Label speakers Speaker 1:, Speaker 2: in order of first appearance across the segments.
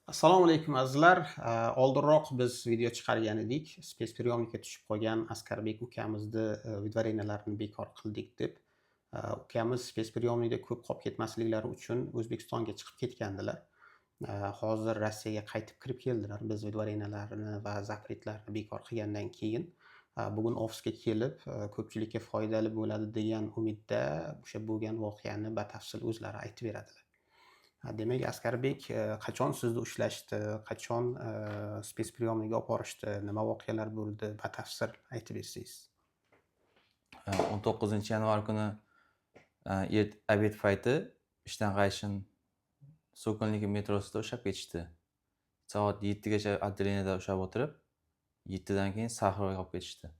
Speaker 1: Assalomu alaykum azizlar. Oldinroq biz video chiqargan edik. Spetspriyomnikka tushib qolgan Askarbek ukamizni vidvareniyalarini bekor qildik deb. Ukamiz spetspriyomnikda ko'p qolib ketmasliklari uchun O'zbekistonga chiqib ketgandilar. Hozir Rossiyaga qaytib kirib keldilar. Biz vidvareniyalarini va zapretlarni bekor qilgandan keyin bugun ofisga kelib, ko'pchilikka foydali bo'ladi degan umidda o'sha bo'lgan voqeani batafsil o'zlari aytib beradilar. Demak, Askarbek, qachon sizni ushlashdi? Qachon, spetspriyomniga olib borishdi? Nima voqealar bo'ldi? Batafsil aytib bersangiz.
Speaker 2: 19 yanvar kuni obed payti ishdan qaytishim Sokolniki metrosida ushlab ketishdi. Soat 7gacha отделениеda ushlab o'tirib, 7dan keyin Saxroga olib ketishdi.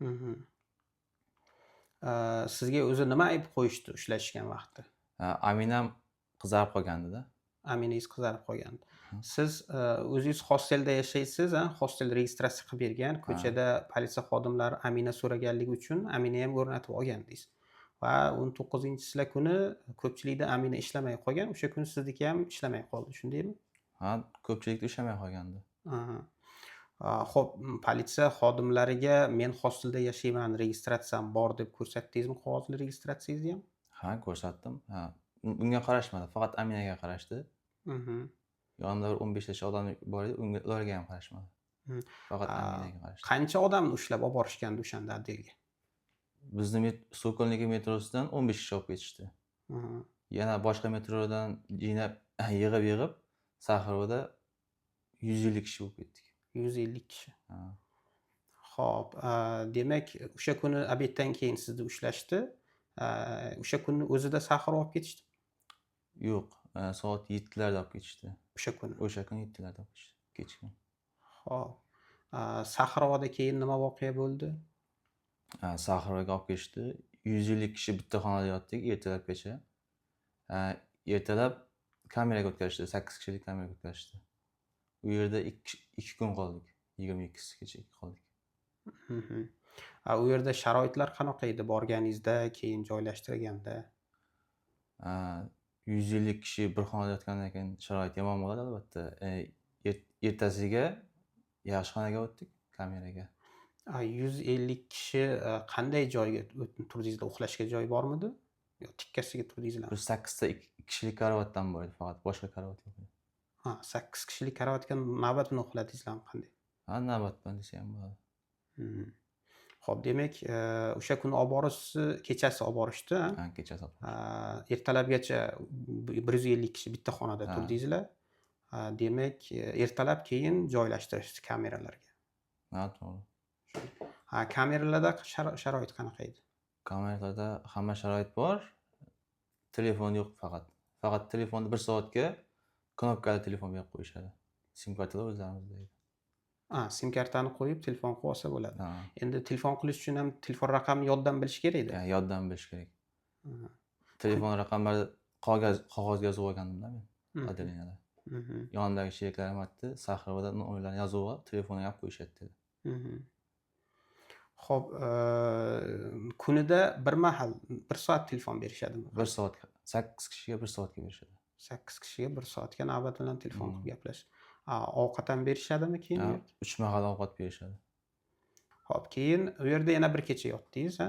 Speaker 1: Mhm. Sizga o'zi nima ayb qo'yishdi ushlashgan vaqtda?
Speaker 2: Aminam qizarib qolgandida.
Speaker 1: Aminingiz qizarib qolgandi. Siz o'zingiz hostelda yashaysiz, hostel registratsiya qilib bergan, ko'chada politsiya xodimlari Amina so'raganligi uchun Amina ham o'rnatib olgandingiz. Va 19-sila kuni ko'pchilikda Amina ishlamay qolgan, o'sha kuni sizniki ham ishlamay qoldi, shundaymi?
Speaker 2: Ko'pchilikda ishlamay qolgandi.
Speaker 1: Xo'p, politsiya xodimlariga men hostelda yashayman, registratsiyam bor deb ko'rsatdingizmi qog'ozli registratsiyangizni ham?
Speaker 2: Ko'rsatdim. Bunga qarashmadi, faqat Aminaga qarashdi. Yonimda bir 15 yoshli odam bor edi, ularga ham qarashmadi. Faqat Aminaga qarashdi.
Speaker 1: Qancha odamni ushlab olib borishgandi o'shanda отделga?
Speaker 2: Bizni Sokolniki metrosidan 15 kishi olib ketishdi. Yana boshqa metrodan yig'ib Saxroda 150 kishi bo'lib ketdik.
Speaker 1: 150 kishi. Xo'p, demak, o'sha kuni obeddan keyin sizni ushlashdi. O'sha kunni o'zida Saxro olib ketishdi.
Speaker 2: Yo'q, soat 7larda olib ketishdi.
Speaker 1: O'sha kuni.
Speaker 2: O'sha kuni 7larda olib ketishdi, kechqurun.
Speaker 1: Xo'p. Saxroda keyin nima voqea bo'ldi?
Speaker 2: Saxroga olib ketishdi. 150 kishi bitta xonada yotdik ertalabgacha. Ertalab kameraga o'tkazishdi, 8 kishilik kameraga o'tkazishdi. U yerda 2 kun qoldik. 22-gacha qoldik.
Speaker 1: U yerda sharoitlar qanaqa edi borganingizda, keyin joylashtirganda?
Speaker 2: 150 kishi bir xonada yotgandan keyin sharoit yomon bo'ladi albatta. Ertasiga yaxshi xonaga o'tdik, kameraga.
Speaker 1: 150 kishi qanday joyga turdingizlar? Uxlashga joy bormidi? Yo, tikkasiga turdingizlarmi?
Speaker 2: Bir 8 ta 2 kishilik karavotdan bor edi faqat, boshqa karavot yo'q edi.
Speaker 1: 8 kishilik karavotga navbat bilan uxladingizlarmi qanday?
Speaker 2: Navbat bilan desa ham bo'ladi.
Speaker 1: Xo'p, demak, o'sha kuni olib borishni kechasi olib borishdi,
Speaker 2: Kechasi olib borishdi.
Speaker 1: Ertalabgacha 150 kishi bitta xonada turdingizlar. Demak, ertalab keyin joylashtirishdi kameralarga.
Speaker 2: To'g'ri.
Speaker 1: Kameralarda sharoit qanaqa edi?
Speaker 2: Kameralarda hamma sharoit bor. Telefon yo'q faqat. Faqat telefonni 1 soatga knopkali telefon berib qo'yishadi. Sim kartalar o'zlarimizda edi.
Speaker 1: Sim kartani qo'yib telefon qilib olsa bo'ladi. Endi telefon qilish uchun ham telefon raqamini yoddan bilish kerak-da.
Speaker 2: Yoddan bilish kerak. Telefon raqamlari qog'ozga yozib olgandim-da men отделениеda. Yonidagi sheriklarim aytdi, Saxroda nomerlarni yozib ol, telefonga olib qo'yishadi dedi.
Speaker 1: Xo'p, kunida bir mahal 1 soat telefon berishadimi?
Speaker 2: 1 soatga, 8 kishiga 1 soatga berishadi.
Speaker 1: 8 kishiga 1 soatga navbat bilan telefon qilib gaplash. Ovqat ham berishadimi keyin?
Speaker 2: 3 mahal ovqat berishadi.
Speaker 1: Xo'p, keyin u yerda yana bir kecha yotdingiz,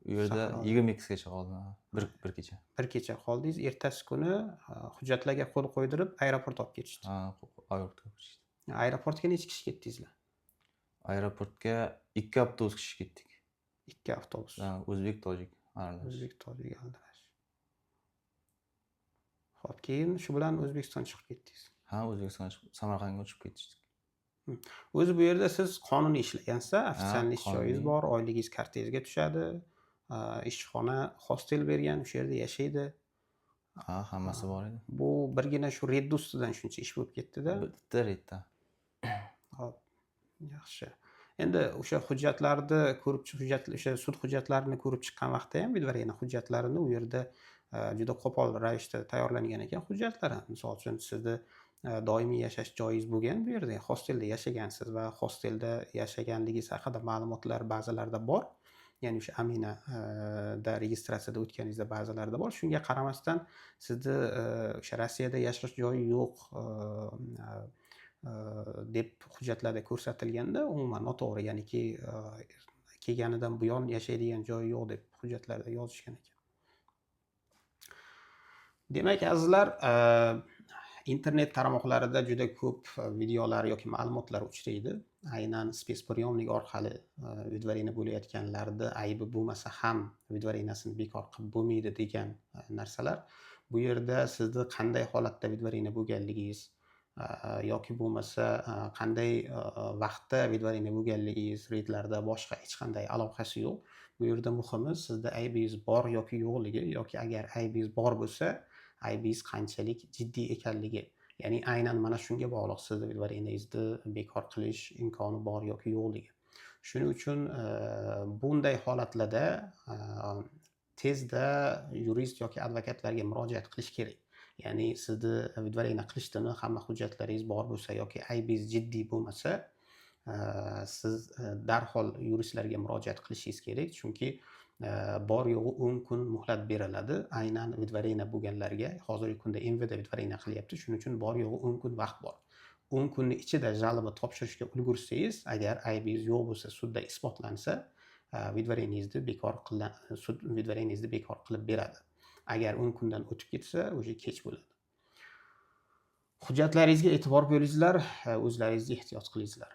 Speaker 2: U yerda 22gacha qoldim. Bir kecha.
Speaker 1: Bir kecha qoldingiz. Ertasi kuni hujjatlarga qo'l qo'ydirib aeroport olib ketishdi.
Speaker 2: Aeroportga olib ketishdi.
Speaker 1: Aeroportga necha kishi ketdingizlar?
Speaker 2: Aeroportga 2 avtobus kishi ketdik.
Speaker 1: 2 avtobus.
Speaker 2: O'zbek, tojik aralash.
Speaker 1: O'zbek, tojik aldirash. Xo'p, keyin shu bilan O'zbekiston chiqib ketdingiz.
Speaker 2: O'zbekistonga chiqib Samarqandga uchib ketdik.
Speaker 1: O'zi bu yerda siz qonuniy ishlagansiz, ofitsial ish joyingiz bor, oyligingiz kartangizga tushadi. Ishxona, hostel bergan, o'sha yerda yashaydi.
Speaker 2: Hammasi bor edi.
Speaker 1: Bu birgina shu redni ustidan shuncha ish bo'lib ketdi-da.
Speaker 2: Bitta redda.
Speaker 1: Xo'p, yaxshi. Endi o'sha hujjatlarni ko'rib o'sha sud hujjatlarini ko'rib chiqqan vaqtda ham vidvarena hujjatlarini u yerda juda qo'pol ravishda tayyorlangan ekan hujjatlar. Misol uchun sizni doimiy yashash joyingiz bo'lgan bu yerda, hostelda yashagansiz va hostelda yashaganligingiz haqida ma'lumotlar ba'zilarda bor. ya'ni o'sha Amina da registratsiyadan o'tganingizda ba'zilarida bor. Shunga qaramasdan sizni o'sha Rossiyada yashash joyi yo'q deb hujjatlarda ko'rsatilganda umuman noto'g'ri. Ya'niki kelganidan buyon yashaydigan joyi yo'q deb hujjatlarda yozishgan ekan. Demak, azizlar, internet tarmoqlarida juda ko'p videolar yoki ma'lumotlar uchraydi. Aynan spespriemnik orqali vidvarina bo'layotganlarda aybi bo'lmasa ham vidvarinasini bekor qilib bo'lmaydi degan narsalar. Bu yerda sizni qanday holatda vidvarina bo'lganligingiz yoki bo'lmasa qanday vaqtda vidvarina bo'lganligingiz reydlarda boshqa hech qanday aloqasi yo'q. Bu yerda muhimi sizda aybingiz bor yoki yo'qligi, yoki agar aybingiz bor bo'lsa, aybingiz qanchalik jiddiy ekanligi. Ya'ni aynan mana shunga bog'liq sizni vidvarinangizni bekor qilish imkoni bor yoki yo'qligi. Shuning uchun bunday holatlarda tezda yurist yoki advokatlarga murojaat qilish kerak. Ya'ni sizni vidvarina qilishdimi, hamma hujjatlaringiz bor bo'lsa yoki aybingiz jiddiy bo'lmasa, siz darhol yuristlarga murojaat qilishingiz kerak. Chunki bor yo'g'i 10 kun muhlat beriladi. Aynan vidvarina bo'lganlarga hozirgi kunda MVD vidvarina qilyapti. Shuning uchun bor yo'g'i 10 kun vaqt bor. 10 kunning ichida jalbni topshirishga ulgursangiz, agar aybingiz yo'q bo'lsa, sudda isbotlansa, sud vidvarinangizni bekor qilib beradi. Agar 10 kundan o'tib ketsa, o'sha kech bo'ladi. Hujjatlaringizga e'tibor beringizlar, o'zlaringizga ehtiyot qilingizlar.